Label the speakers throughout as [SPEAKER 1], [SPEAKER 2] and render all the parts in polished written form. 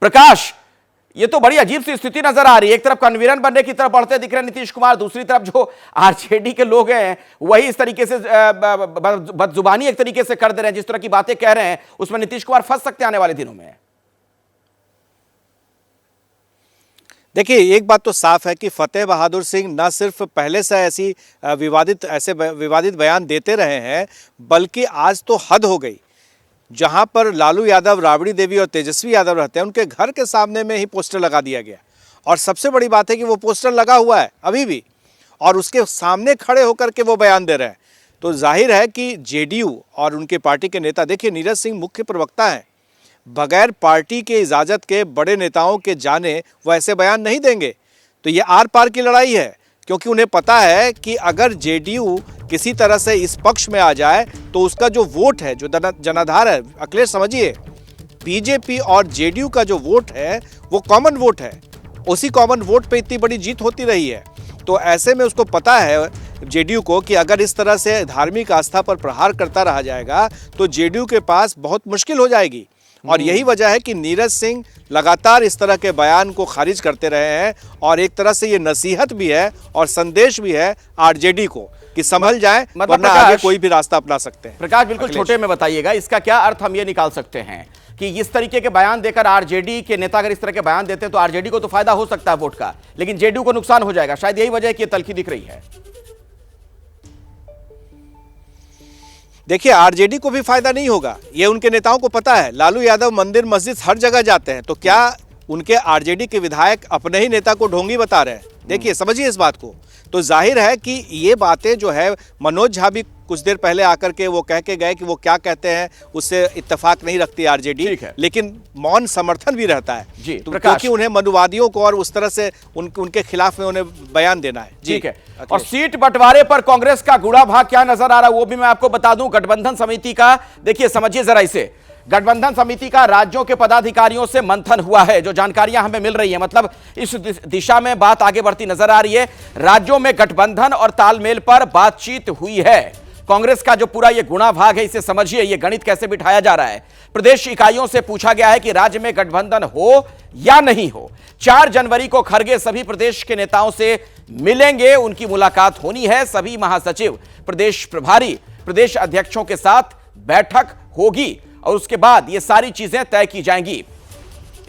[SPEAKER 1] प्रकाश, ये तो बड़ी अजीब सी स्थिति नजर आ रही है। एक तरफ कन्वीनर बनने की तरफ बढ़ते दिख रहे हैं नीतीश कुमार, दूसरी तरफ जो आरजेडी के लोग हैं वही इस तरीके से बदजुबानी एक तरीके से कर दे रहे हैं। जिस तरह की बातें कह रहे हैं उसमें नीतीश कुमार फंस सकते हैं आने वाले दिनों में।
[SPEAKER 2] देखिए, एक बात तो साफ है कि फतेह बहादुर सिंह न सिर्फ पहले से ऐसे विवादित बयान देते रहे हैं, बल्कि आज तो हद हो गई। जहां पर लालू यादव, राबड़ी देवी और तेजस्वी यादव रहते हैं, उनके घर के सामने में ही पोस्टर लगा दिया गया। और सबसे बड़ी बात है कि वो पोस्टर लगा हुआ है अभी भी, और उसके सामने खड़े होकर के वो बयान दे रहे हैं। तो जाहिर है कि जेडीयू और उनके पार्टी के नेता, देखिए नीरज सिंह मुख्य प्रवक्ता हैं, बगैर पार्टी के इजाज़त के बड़े नेताओं के जाने वो ऐसे बयान नहीं देंगे। तो ये आर पार की लड़ाई है, क्योंकि उन्हें पता है कि अगर जेडीयू किसी तरह से इस पक्ष में आ जाए तो उसका जो वोट है, जो जनाधार है, अखिलेश समझिए, बीजेपी और जेडीयू का जो वोट है वो कॉमन वोट है। उसी कॉमन वोट पे इतनी बड़ी जीत होती रही है। तो ऐसे में उसको पता है जेडीयू को कि अगर इस तरह से धार्मिक आस्था पर प्रहार करता रहा जाएगा तो जेडीयू के पास बहुत मुश्किल हो जाएगी। और यही वजह है कि नीरज सिंह लगातार इस तरह के बयान को खारिज करते रहे हैं। और एक तरह से ये नसीहत भी है और संदेश भी है आरजेडी को कि संभल जाए, वरना आगे कोई भी रास्ता अपना सकते हैं।
[SPEAKER 1] प्रकाश, बिल्कुल छोटे में बताइएगा, इसका क्या अर्थ हम ये निकाल सकते हैं कि इस तरीके के बयान देकर आरजेडी के नेता अगर इस तरह के बयान देते हैं तो आरजेडी को तो फायदा हो सकता है वोट का, लेकिन जेडीयू को नुकसान हो जाएगा। शायद यही वजह है कि ये तल्खी दिख रही है।
[SPEAKER 2] देखिए, आरजेडी को भी फायदा नहीं होगा, ये उनके नेताओं को पता है। लालू यादव मंदिर मस्जिद हर जगह जाते हैं, तो क्या उनके आरजेडी के विधायक अपने ही नेता को ढोंगी बता रहे हैं? देखिए, समझिए इस बात को। तो जाहिर है कि ये बातें जो है, मनोज झा भी कुछ देर पहले आकर के वो कह के गए कि वो क्या कहते हैं उससे इत्तेफाक नहीं रखती आरजेडी, लेकिन मौन समर्थन भी रहता है
[SPEAKER 1] जी,
[SPEAKER 2] तो क्योंकि उन्हें मनुवादियों को और उस तरह से उनके खिलाफ में उन्हें बयान देना है।
[SPEAKER 1] ठीक है। और सीट बंटवारे पर कांग्रेस का गुड़ा भाग क्या नजर आ रहा है वो भी मैं आपको बता दूं। गठबंधन समिति का देखिए, समझिए जरा इसे, गठबंधन समिति का राज्यों के पदाधिकारियों से मंथन हुआ है, जो जानकारियां हमें मिल रही हैं, मतलब इस दिशा में बात आगे बढ़ती नजर आ रही है। राज्यों में गठबंधन और तालमेल पर बातचीत हुई है। कांग्रेस का जो पूरा ये गुणा भाग है, इसे समझिए, ये गणित कैसे बिठाया जा रहा है। प्रदेश इकाइयों से पूछा गया है कि राज्य में गठबंधन हो या नहीं हो। 4 जनवरी को खड़गे सभी प्रदेश के नेताओं से मिलेंगे, उनकी मुलाकात होनी है। सभी महासचिव, प्रदेश प्रभारी, प्रदेश अध्यक्षों के साथ बैठक होगी और उसके बाद ये सारी चीजें तय की जाएंगी।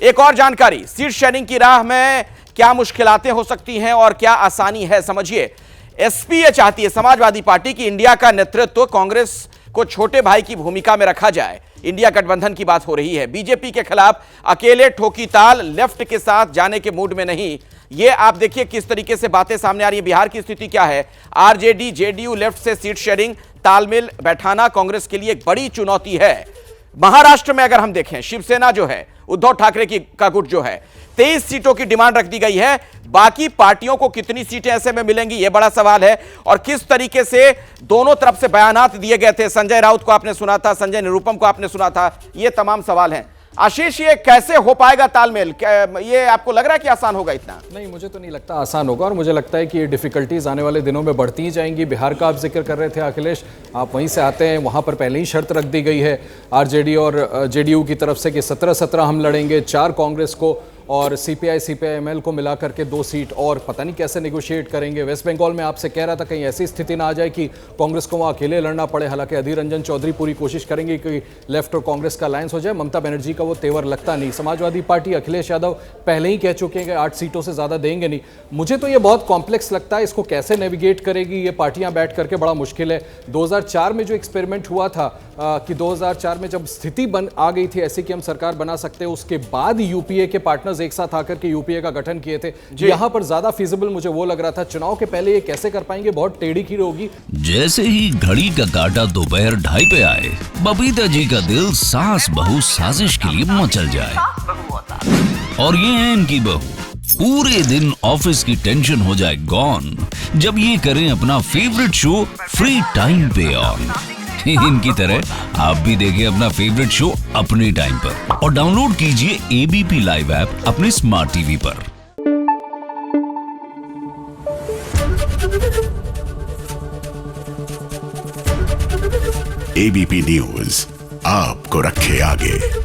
[SPEAKER 1] एक और जानकारी, सीट शेयरिंग की राह में क्या मुश्किलातें हो सकती हैं और क्या आसानी है, समझिए। एसपी ये चाहती है, समाजवादी पार्टी की, इंडिया का नेतृत्व कांग्रेस को छोटे भाई की भूमिका में रखा जाए। इंडिया गठबंधन की बात हो रही है। बीजेपी के खिलाफ अकेले ठोकी ताल, लेफ्ट के साथ जाने के मूड में नहीं। ये आप देखिए किस तरीके से बातें सामने आ रही है। बिहार की स्थिति क्या है? आरजेडी, जेडीयू, लेफ्ट से सीट शेयरिंग, तालमेल बैठाना कांग्रेस के लिए एक बड़ी चुनौती है। महाराष्ट्र में अगर हम देखें, शिवसेना जो है, उद्धव ठाकरे का गुट जो है, 23 सीटों की डिमांड रख दी गई है। बाकी पार्टियों को कितनी सीटें ऐसे में मिलेंगी, यह बड़ा सवाल है। और किस तरीके से दोनों तरफ से बयानात दिए गए थे, संजय राउत को आपने सुना था, संजय निरुपम को आपने सुना था, ये तमाम सवाल हैं। आशीष, ये कैसे हो पाएगा तालमेल? ये आपको लग रहा है कि आसान होगा? इतना
[SPEAKER 3] नहीं, मुझे तो नहीं लगता आसान होगा, और मुझे लगता है कि ये डिफिकल्टीज आने वाले दिनों में बढ़ती ही जाएंगी। बिहार का आप जिक्र कर रहे थे अखिलेश, आप वहीं से आते हैं, वहाँ पर पहले ही शर्त रख दी गई है आरजेडी और जेडीयू की तरफ से कि 17-17 हम लड़ेंगे, 4 कांग्रेस को और सीपीआई सीपीआईएमएल को मिला करके 2 सीट, और पता नहीं कैसे नेगोशिएट करेंगे। वेस्ट बंगाल में आपसे कह रहा था कहीं ऐसी स्थिति ना आ जाए कि कांग्रेस को वहाँ अकेले लड़ना पड़े। हालांकि अधीर रंजन चौधरी पूरी कोशिश करेंगे कि लेफ्ट और कांग्रेस का अलायंस हो जाए। ममता बनर्जी का वो तेवर लगता नहीं। समाजवादी पार्टी, अखिलेश यादव पहले ही कह चुके हैं कि 8 सीटों से ज़्यादा देंगे नहीं। मुझे तो ये बहुत कॉम्प्लेक्स लगता है, इसको कैसे नेविगेट करेगी ये पार्टियाँ बैठ करके, बड़ा मुश्किल है। 2004 में जो एक्सपेरिमेंट हुआ था कि 2004 में जब स्थिति आ गई थी ऐसी कि हम सरकार बना सकते हैं, उसके बाद यूपीए के पार्टनर्स एक साथ आकर के यूपीए का गठन किए थे। यहां पर ज्यादा फिजिबल मुझे वो लग रहा था। चुनाव के पहले ये कैसे कर पाएंगे, बहुत टेढ़ी खीर होगी।
[SPEAKER 4] जैसे ही घड़ी का काटा दोपहर 2:30 पे आए, बबीता जी का दिल सास बहू साजिश के लिए मचल जाए। और ये है इनकी बहू, पूरे दिन ऑफिस की टेंशन हो जाए गॉन जब ये करें अपना फेवरेट शो फ्री टाइम पे ऑन। इनकी तरह आप भी देखिए अपना फेवरेट शो अपने टाइम पर और डाउनलोड कीजिए एबीपी लाइव ऐप अपने स्मार्ट टीवी पर।
[SPEAKER 5] एबीपी न्यूज आपको रखे आगे।